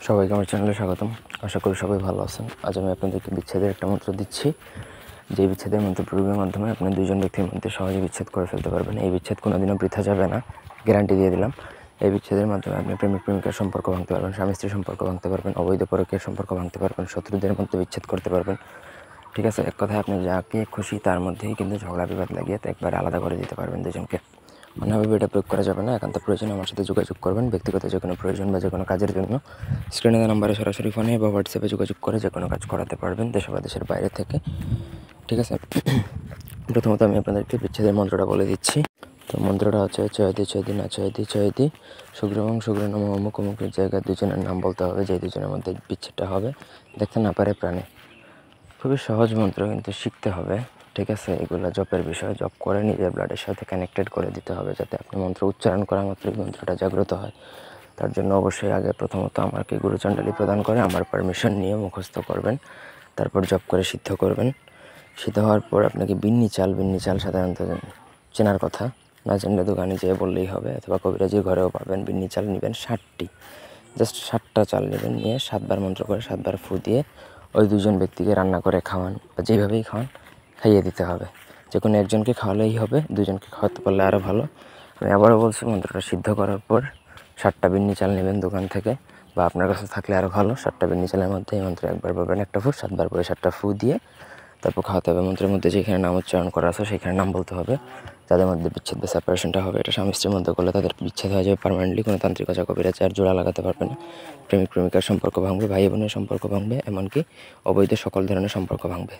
সবাইকে আমার চ্যানেলে স্বাগতম। আশা করি সবাই ভালো আছেন। আজ আমি আপনাদেরকে বিচ্ছেদের একটা মন্ত্র দিচ্ছি। যে বিচ্ছেদের মন্ত্র প্রয়োগের মাধ্যমে আপনি দুইজন ব্যক্তির মধ্যে সহজে বিচ্ছেদ করে ফেলতে পারবেন। এই বিচ্ছেদ কোনোদিনও বৃথা যাবে না, গ্যারান্টি দিয়ে দিলাম। এই বিচ্ছেদের মাধ্যমে আপনি প্রেমিক প্রেমিকার সম্পর্ক ভাঙতে পারবেন, স্বামী স্ত্রীর সম্পর্ক ভাঙতে পারবেন, অবৈধ পরকীয়ার সম্পর্ক ভাঙতে পারবেন, শত্রুদের মধ্যে বিচ্ছেদ করতে পারবেন। ঠিক আছে, এক কথায় আপনি যাকে খুশি তার মধ্যেই কিন্তু ঝগড়া বিবাদ লাগিয়ে একবার আলাদা করে দিতে পারবেন দুজনকে। অন্যভাবে এটা প্রয়োগ করা যাবে না। একান্ত প্রয়োজনে আমার সাথে যোগাযোগ করবেন। ব্যক্তিগত যে কোনো প্রয়োজন বা যে কোনো কাজের জন্য স্ক্রিনে দেওয়া নাম্বারে সরাসরি ফোনে বা হোয়াটসঅ্যাপে যোগাযোগ করে যে কোনো কাজ করাতে পারবেন, দেশে বা দেশের বাইরে থেকে। ঠিক আছে, প্রথমত আমি আপনাদেরকে বিচ্ছেদের মন্ত্রটা বলে দিচ্ছি। তো মন্ত্রটা হচ্ছে চয়দি চয়দি না চয়দি চয়দি শুক্রবং শুক্র নম অমুক অমুকের জায়গায় দুজনের নাম বলতে হবে, যে দুজনের মধ্যে বিচ্ছেদটা হবে দেখতে না পারে প্রাণে। খুবই সহজ মন্ত্র, কিন্তু শিখতে হবে। ঠিক আছে, এগুলো জপের বিষয়। জপ করে নিজের ব্লাডের সাথে কানেক্টেড করে দিতে হবে, যাতে আপনি মন্ত্র উচ্চারণ করা মাত্রই মন্ত্রটা জাগ্রত হয়। তার জন্য অবশ্যই আগে প্রথমত আমাকে গুরুচণ্ডালী প্রদান করে আমার পারমিশন নিয়ে মুখস্থ করবেন, তারপর জপ করে সিদ্ধ করবেন। সিদ্ধ হওয়ার পর আপনাকে বিন্নি চাল সাধারণত চেনার কথা, না জানলে দোকানে যেয়ে বললেই হবে, অথবা কবিরাজির ঘরেও পাবেন। বিন্নি চাল নেবেন 60টি, জাস্ট 7টা চাল নেবেন, নিয়ে 7বার মন্ত্র করে 7বার ফু দিয়ে ওই দুজন ব্যক্তিকে রান্না করে খাওয়ান, বা যেভাবেই খাওয়ান খাইয়ে দিতে হবে। যে কোনো একজনকে খাওয়ালেই হবে, দুজনকে খাওয়াতে পারলে আরও ভালো। আমি আবারও বলছি, মন্ত্রটা সিদ্ধ করার পর 7টা বিন্নি চাল নেবেন দোকান থেকে, বা আপনার কাছে থাকলে আরও ভালো। 7টা বিন্নি চালের মধ্যে এই মন্ত্র একবার বলবেন, একটা ফু, 7বার পরে 7টা ফু দিয়ে তারপর খাওয়াতে হবে। মন্ত্রের মধ্যে যেখানে নাম উচ্চারণ করা আছে সেখানে নাম বলতে হবে। যাদের মধ্যে বিচ্ছেদ বা সেপারেশনটা হবে, এটা স্বামী স্ত্রীর মধ্যে করলে তাদের বিচ্ছেদ হয়ে যাবে পার্মানেন্টলি। কোনো তান্ত্রিক ওঝা কবিরাজ আর জোড়া লাগাতে পারবে না। প্রেমিক প্রেমিকার সম্পর্ক ভাঙবে, ভাই বোনের সম্পর্ক ভাঙবে, এমনকি অবৈধ সকল ধরনের সম্পর্ক ভাঙবে।